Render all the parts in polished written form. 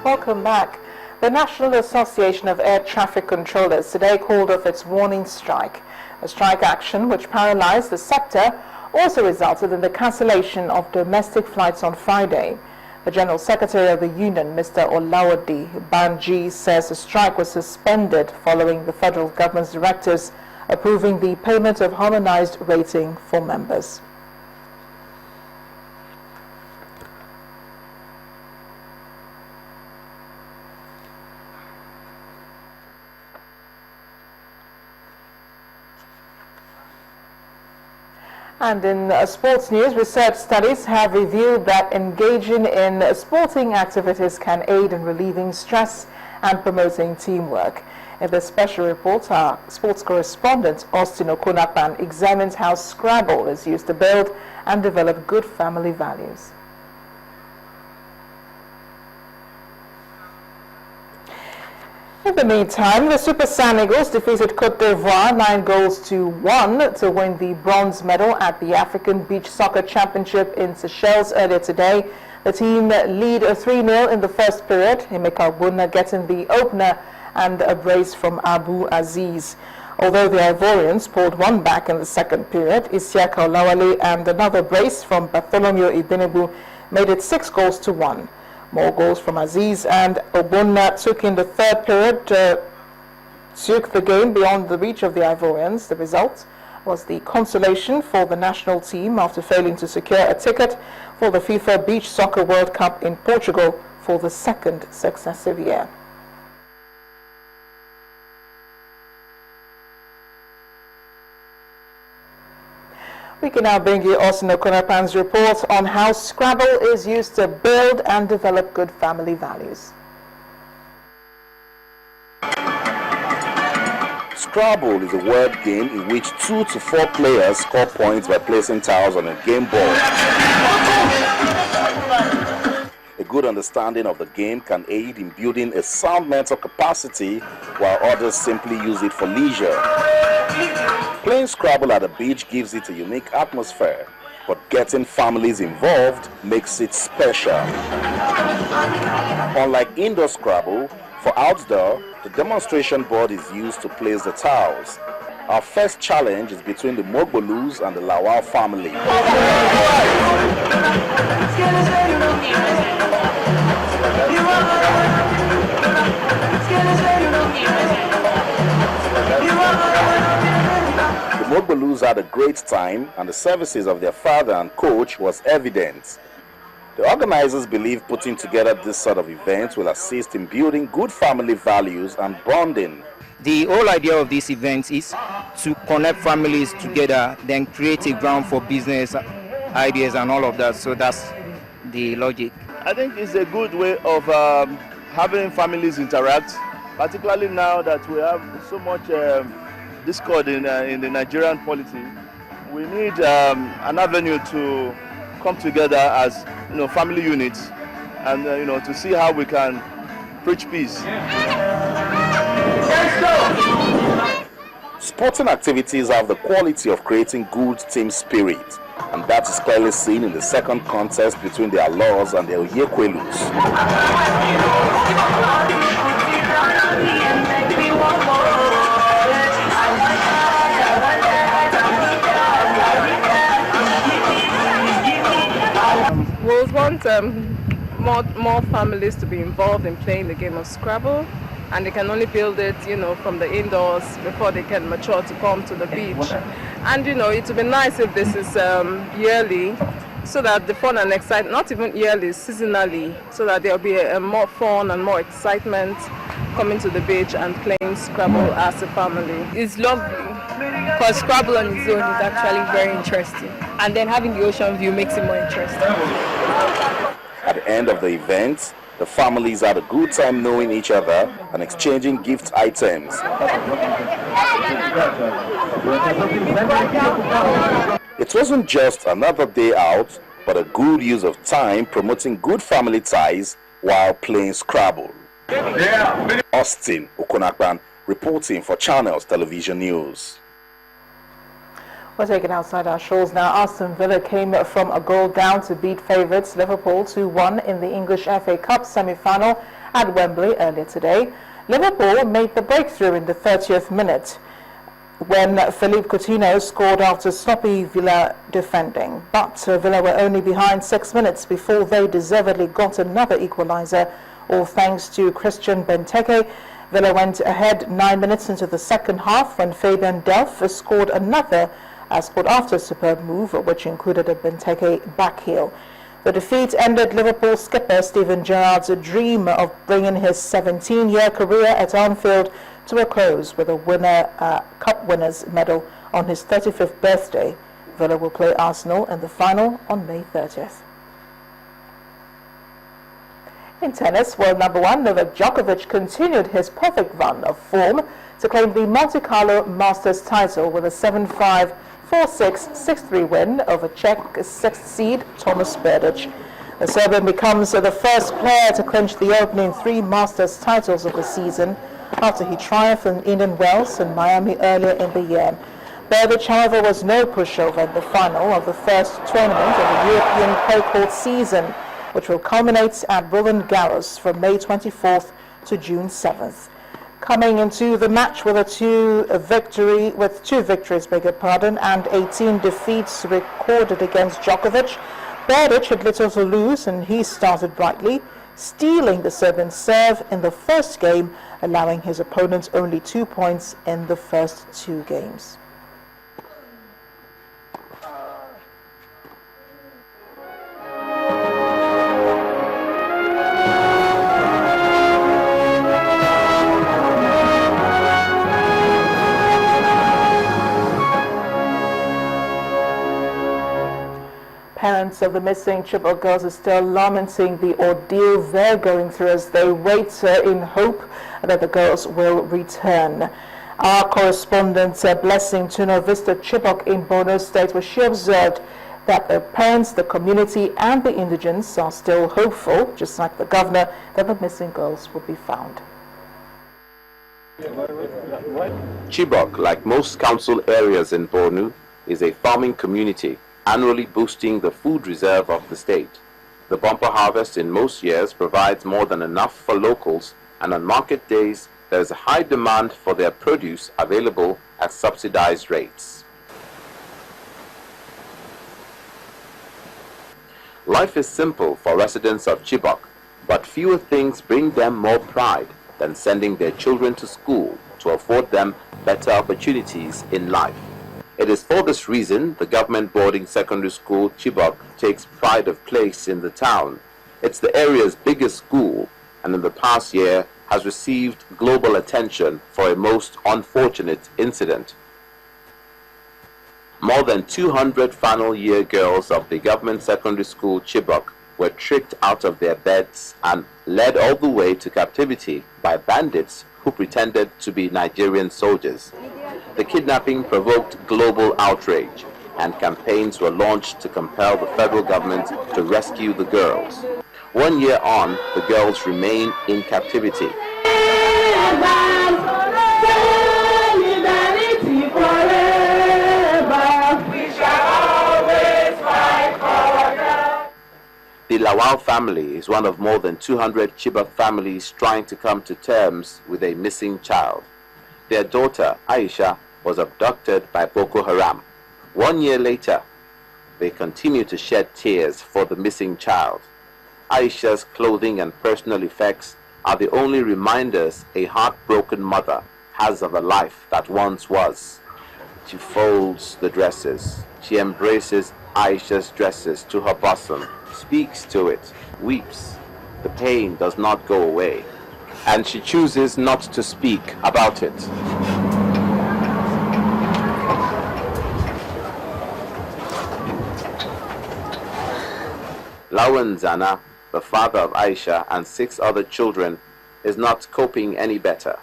Welcome back. The National Association of Air Traffic Controllers today called off its warning strike. A strike action which paralyzed the sector also resulted in the cancellation of domestic flights on Friday. The General Secretary of the Union, Mr. Olawode Banji, says the strike was suspended following the federal government's directives approving the payment of harmonized rating for members. And in sports news, research studies have revealed that engaging in sporting activities can aid in relieving stress and promoting teamwork. In the special report, our sports correspondent Austin Okonapan examines how Scrabble is used to build and develop good family values. In the meantime, the Super San Eagles defeated Cote d'Ivoire 9-1 to win the bronze medal at the African Beach Soccer Championship in Seychelles earlier today. The team lead 3-0 in the first period, Emeka Ogbonna getting the opener and a brace from Abu Aziz. Although the Ivorians pulled one back in the second period, Isiaka Olawale and another brace from Bartholomew Ibenebu made it 6-1. More goals from Aziz and Ogbonna took in the third period, took the game beyond the reach of the Ivorians. The result was the consolation for the national team after failing to secure a ticket for the FIFA Beach Soccer World Cup in Portugal for the second successive year. We can now bring you Austin Okonapan's report on how Scrabble is used to build and develop good family values. Scrabble is a word game in which 2 to 4 players score points by placing tiles on a game board. A good understanding of the game can aid in building a sound mental capacity, while others simply use it for leisure. Playing Scrabble at the beach gives it a unique atmosphere, but getting families involved makes it special. Unlike indoor Scrabble, for outdoor, the demonstration board is used to place the tiles. Our first challenge is between the Mogbolus and the Lawal family. The Mogbolus had a great time, and the services of their father and coach was evident. The organizers believe putting together this sort of events will assist in building good family values and bonding. The whole idea of this event is to connect families together, then create a ground for business ideas and all of that. So that's the logic. I think it's a good way of having families interact, particularly now that we have so much discord in the Nigerian polity. We need an avenue to come together as family units, and to see how we can preach peace. Sporting activities have the quality of creating good team spirit, and that is clearly seen in the second contest between the Alos and the Oyekwelus. We want more families to be involved in playing the game of Scrabble, and they can only build it, from the indoors before they can mature to come to the beach. And it would be nice if this is yearly, so that the fun and excitement, not even yearly, seasonally, so that there'll be a more fun and more excitement coming to the beach and playing Scrabble as a family. It's lovely, because Scrabble on its own is actually very interesting, and then having the ocean view makes it more interesting. At the end of the event, the families had a good time knowing each other and exchanging gift items. It wasn't just another day out, but a good use of time promoting good family ties while playing Scrabble. Austin Okonapan reporting for Channels Television News. We're taken outside our shores now. Aston Villa came from a goal down to beat favourites Liverpool 2-1 in the English FA Cup semi-final at Wembley earlier today. Liverpool made the breakthrough in the 30th minute when Philippe Coutinho scored after sloppy Villa defending. But Villa were only behind 6 minutes before they deservedly got another equaliser, all thanks to Christian Benteke. Villa went ahead 9 minutes into the second half when Fabian Delph scored after a superb move, which included a Benteke backheel. The defeat ended Liverpool skipper Steven Gerrard's dream of bringing his 17-year career at Anfield to a close with a cup winner's medal on his 35th birthday. Villa will play Arsenal in the final on May 30th. In tennis, world number one Novak Djokovic continued his perfect run of form to claim the Monte Carlo Masters title with a 7-5, 4-6, 6-3 win over Czech 6th seed Thomas Berdych. The Serbian becomes the first player to clinch the opening 3 Masters titles of the season after he triumphed in Indian Wells and Miami earlier in the year. Berdych, however, was no pushover in the final of the first tournament of the European clay court season, which will culminate at Roland Garros from May 24th to June 7th. Coming into the match with two victories, and 18 defeats recorded against Djokovic, Berdych had little to lose and he started brightly, stealing the Serbian serve in the first game, allowing his opponents only 2 points in the first 2 games. Parents of the missing Chibok girls are still lamenting the ordeal they're going through as they wait in hope that the girls will return. Our correspondent Blessing Tuno visited Chibok in Borno State, where she observed that the parents, the community and the indigents are still hopeful, just like the governor, that the missing girls will be found. Chibok, like most council areas in Borno, is a farming community, annually boosting the food reserve of the state. The bumper harvest in most years provides more than enough for locals, and on market days there is a high demand for their produce available at subsidized rates. Life is simple for residents of Chibok, but fewer things bring them more pride than sending their children to school to afford them better opportunities in life. It is for this reason the government boarding secondary school Chibok takes pride of place in the town. It's the area's biggest school and in the past year has received global attention for a most unfortunate incident. More than 200 final year girls of the government secondary school Chibok were tricked out of their beds and led all the way to captivity by bandits who pretended to be Nigerian soldiers. The kidnapping provoked global outrage, and campaigns were launched to compel the federal government to rescue the girls. 1 year on, the girls remain in captivity. The Lawal family is one of more than 200 Chibok families trying to come to terms with a missing child. Their daughter, Aisha, was abducted by Boko Haram. 1 year later, they continue to shed tears for the missing child. Aisha's clothing and personal effects are the only reminders a heartbroken mother has of a life that once was. She folds the dresses. She embraces Aisha's dresses to her bosom, speaks to it, weeps. The pain does not go away, and she chooses not to speak about it. Lawan Zana, the father of Aisha and 6 other children, is not coping any better.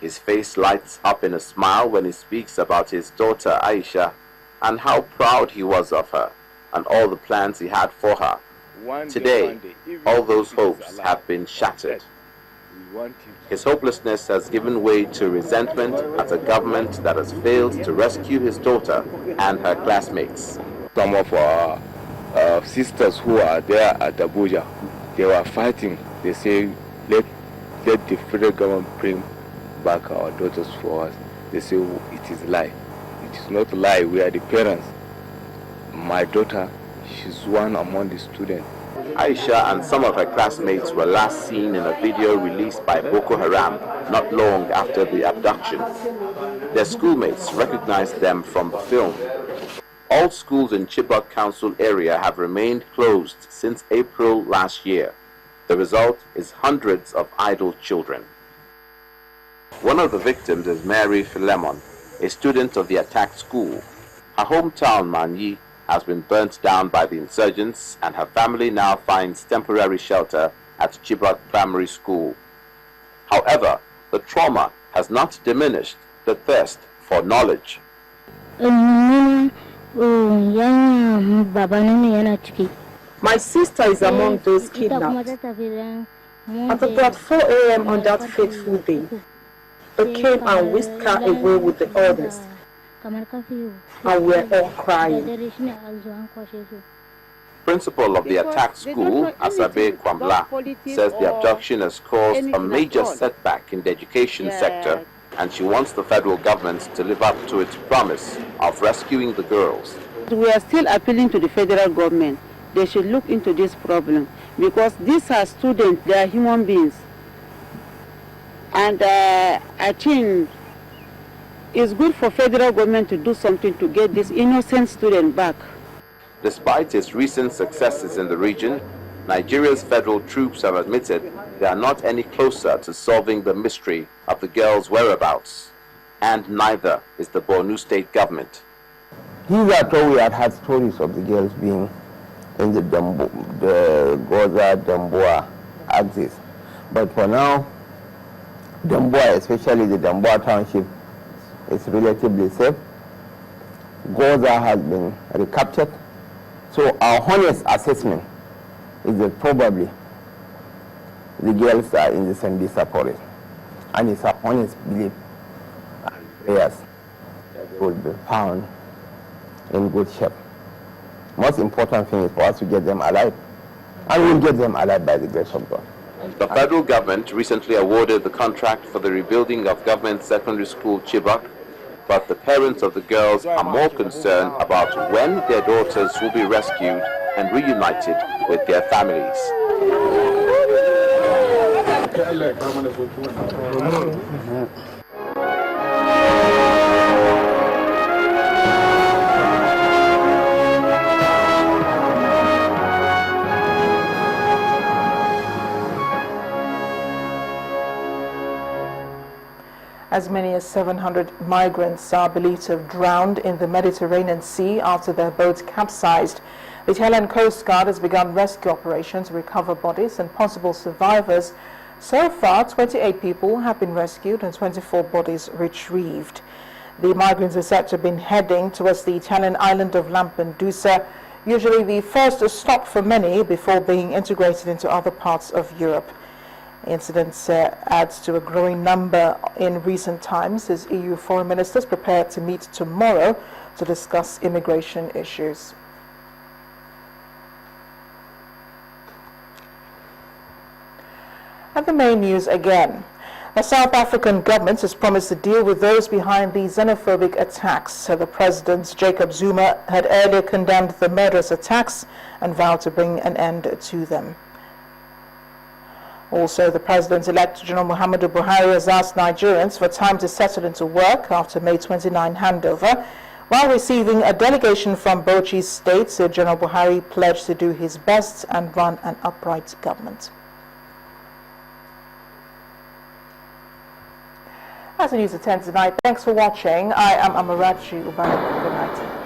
His face lights up in a smile when he speaks about his daughter Aisha and how proud he was of her and all the plans he had for her. Today, all those hopes have been shattered. His hopelessness has given way to resentment at a government that has failed to rescue his daughter and her classmates. Some of our sisters who are there at Abuja, they were fighting. They say let the federal government bring back our daughters for us. They say it is lie. It is not lie. We are the parents. My daughter, she's one among the students. Aisha and some of her classmates were last seen in a video released by Boko Haram not long after the abduction. Their schoolmates recognized them from the film. All schools in Chibok Council area have remained closed since April last year. The result is hundreds of idle children. One of the victims is Mary Philemon, a student of the attacked school. Her hometown, Manyi, has been burnt down by the insurgents, and her family now finds temporary shelter at Chibok Primary School. However, the trauma has not diminished the thirst for knowledge. My sister is among those kidnapped. At about 4 a.m. on that fateful day, they came and whisked her away with the others, and we're all crying. Principal of the attacked school, Asabe Kwambla, says the abduction has caused a major setback in the education sector, and she wants the federal government to live up to its promise of rescuing the girls. We are still appealing to the federal government. They should look into this problem, because these are students, they are human beings. And I think it's good for federal government to do something to get this innocent student back. Despite its recent successes in the region, Nigeria's federal troops have admitted they are not any closer to solving the mystery of the girls' whereabouts, and neither is the Borno state government. Hitherto we had stories of the girls being in the Goza-Damboa axis, but for now, Damboa, especially the Damboa township, is relatively safe. Goza has been recaptured, so our honest assessment is that probably the girls are in the Sambisa forest, and it's our honest belief and prayers that they will be found in good shape. Most important thing is for us to get them alive, and we'll get them alive by the grace of God. The federal government recently awarded the contract for the rebuilding of government secondary school Chibok, but the parents of the girls are more concerned about when their daughters will be rescued and reunited with their families. As many as 700 migrants are believed to have drowned in the Mediterranean Sea after their boat capsized. The Italian Coast Guard has begun rescue operations to recover bodies and possible survivors. So far, 28 people have been rescued and 24 bodies retrieved. The migrants are said to have been heading towards the Italian island of Lampedusa, usually the first stop for many before being integrated into other parts of Europe. Incidents adds to a growing number in recent times as EU foreign ministers prepare to meet tomorrow to discuss immigration issues. And the main news again. The South African government has promised to deal with those behind the xenophobic attacks. The President Jacob Zuma had earlier condemned the murderous attacks and vowed to bring an end to them. Also, the President-elect General Muhammadu Buhari has asked Nigerians for time to settle into work after May 29 handover. While receiving a delegation from Bauchi State, General Buhari pledged to do his best and run an upright government. That's the news at 10 tonight. Thanks for watching. I am Amarachi Ubarak. Good night.